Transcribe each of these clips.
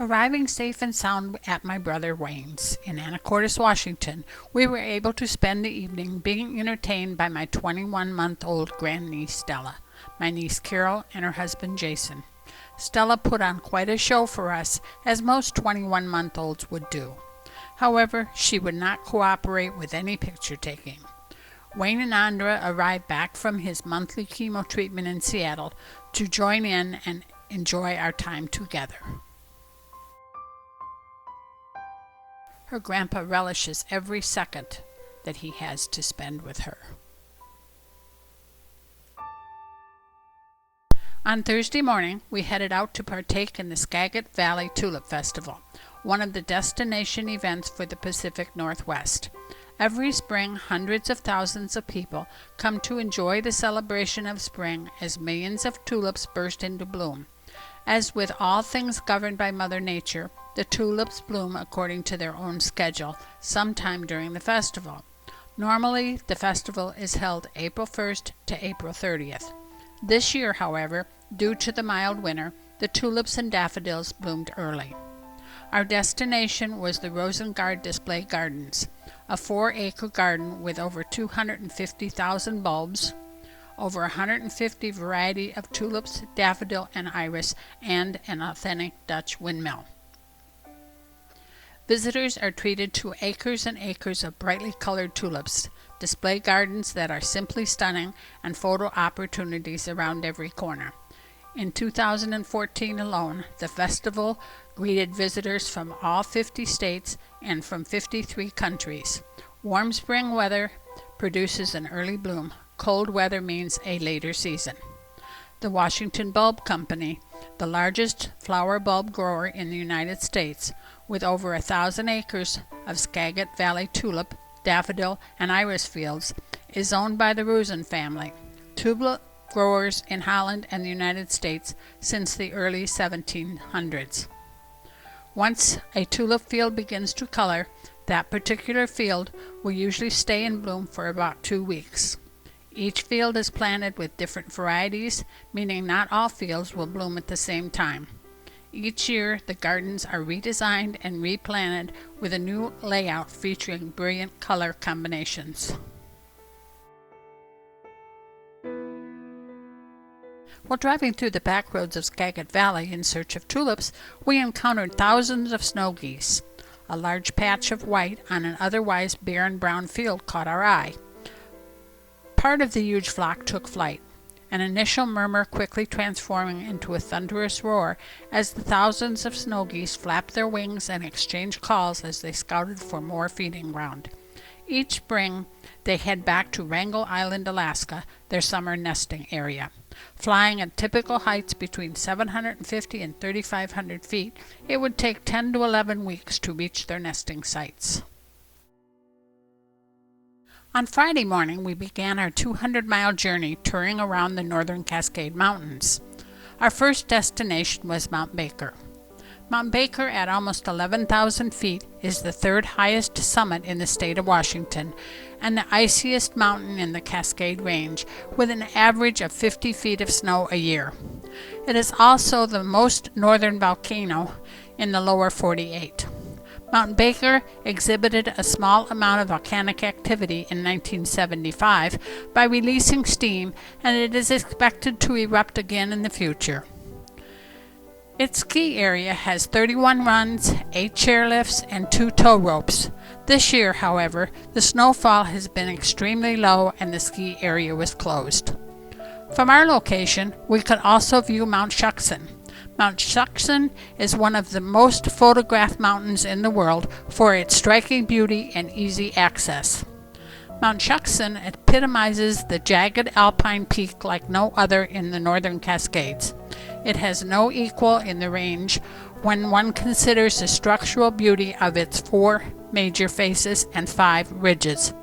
Arriving safe and sound at my brother Wayne's in Anacortes, Washington, we were able to spend the evening being entertained by my 21-month-old grandniece Stella, my niece Carol, and her husband Jason. Stella put on quite a show for us, as most 21-month-olds would do. However, she would not cooperate with any picture taking. Wayne and Andra arrived back from his monthly chemo treatment in Seattle to join in and enjoy our time together. Her grandpa relishes every second that he has to spend with her. On Thursday morning, we headed out to partake in the Skagit Valley Tulip Festival, one of the destination events for the Pacific Northwest. Every spring, hundreds of thousands of people come to enjoy the celebration of spring as millions of tulips burst into bloom. As with all things governed by Mother Nature, the tulips bloom according to their own schedule, sometime during the festival. Normally, the festival is held April 1st to April 30th. This year, however, due to the mild winter, the tulips and daffodils bloomed early. Our destination was the Rosengard Display Gardens, a 4-acre garden with over 250,000 bulbs, over 150 variety of tulips, daffodil, and iris, and an authentic Dutch windmill. Visitors are treated to acres and acres of brightly colored tulips, display gardens that are simply stunning, and photo opportunities around every corner. In 2014 alone, the festival greeted visitors from all 50 states and from 53 countries. Warm spring weather produces an early bloom. Cold weather means a later season. The Washington Bulb Company, the largest flower bulb grower in the United States, with over 1,000 acres of Skagit Valley tulip, daffodil, and iris fields, is owned by the Rosen family, tulip growers in Holland and the United States since the early 1700s. Once a tulip field begins to color, that particular field will usually stay in bloom for about 2 weeks. Each field is planted with different varieties, meaning not all fields will bloom at the same time. Each year, the gardens are redesigned and replanted with a new layout featuring brilliant color combinations. While driving through the back roads of Skagit Valley in search of tulips, we encountered thousands of snow geese. A large patch of white on an otherwise barren brown field caught our eye. Part of the huge flock took flight, an initial murmur quickly transforming into a thunderous roar as the thousands of snow geese flapped their wings and exchanged calls as they scouted for more feeding ground. Each spring, they head back to Wrangell Island, Alaska, their summer nesting area. Flying at typical heights between 750 and 3,500 feet, it would take 10 to 11 weeks to reach their nesting sites. On Friday morning, we began our 200-mile journey touring around the northern Cascade Mountains. Our first destination was Mount Baker. Mount Baker, at almost 11,000 feet, is the third highest summit in the state of Washington and the iciest mountain in the Cascade Range, with an average of 50 feet of snow a year. It is also the most northern volcano in the lower 48. Mount Baker exhibited a small amount of volcanic activity in 1975 by releasing steam, and it is expected to erupt again in the future. Its ski area has 31 runs, 8 chairlifts, and 2 tow ropes. This year, however, the snowfall has been extremely low and the ski area was closed. From our location, we could also view Mount Shuksan. Mount Shuksan is one of the most photographed mountains in the world for its striking beauty and easy access. Mount Shuksan epitomizes the jagged alpine peak like no other in the northern Cascades. It has no equal in the range when one considers the structural beauty of its 4 major faces and 5 ridges.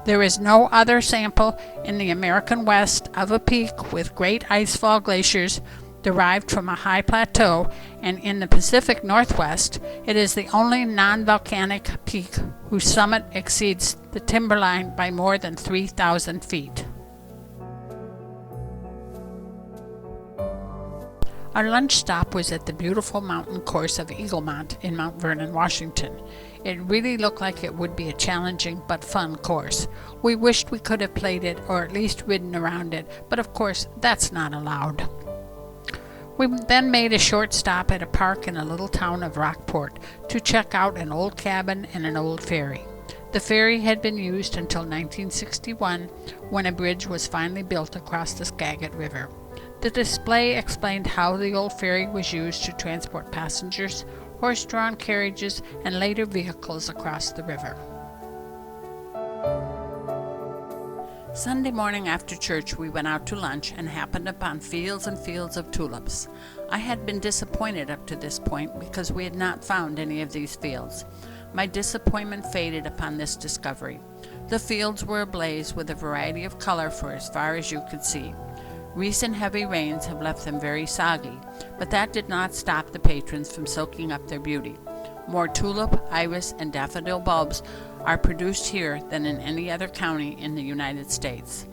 There is no other sample in the American West of a peak with great icefall glaciers derived from a high plateau, and in the Pacific Northwest, it is the only non-volcanic peak whose summit exceeds the timberline by more than 3,000 feet. Our lunch stop was at the beautiful mountain course of Eaglemont in Mount Vernon, Washington. It really looked like it would be a challenging but fun course. We wished we could have played it or at least ridden around it, but of course that's not allowed. We then made a short stop at a park in a little town of Rockport to check out an old cabin and an old ferry. The ferry had been used until 1961, when a bridge was finally built across the Skagit River. The display explained how the old ferry was used to transport passengers, horse-drawn carriages, and later vehicles across the river. Sunday morning after church, we went out to lunch and happened upon fields and fields of tulips. I had been disappointed up to this point because we had not found any of these fields. My disappointment faded upon this discovery. The fields were ablaze with a variety of color for as far as you could see. Recent heavy rains have left them very soggy, but that did not stop the patrons from soaking up their beauty. More tulip, iris, and daffodil bulbs are produced here than in any other county in the United States.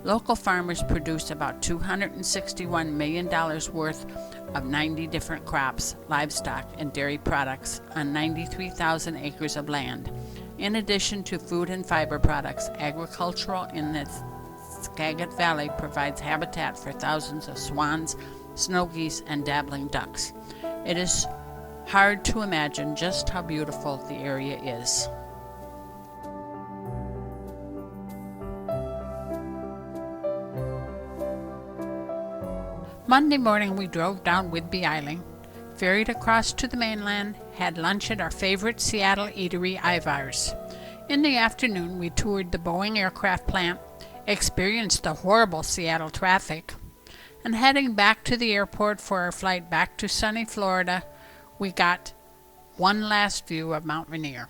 Local farmers produce about $261 million worth of 90 different crops, livestock, and dairy products on 93,000 acres of land. In addition to food and fiber products, agricultural in the Skagit Valley provides habitat for thousands of swans, snow geese, and dabbling ducks. It is hard to imagine just how beautiful the area is. Monday morning we drove down Whidbey Island, ferried across to the mainland, had lunch at our favorite Seattle eatery, Ivar's. In the afternoon we toured the Boeing aircraft plant, experienced the horrible Seattle traffic, and heading back to the airport for our flight back to sunny Florida, we got one last view of Mount Rainier.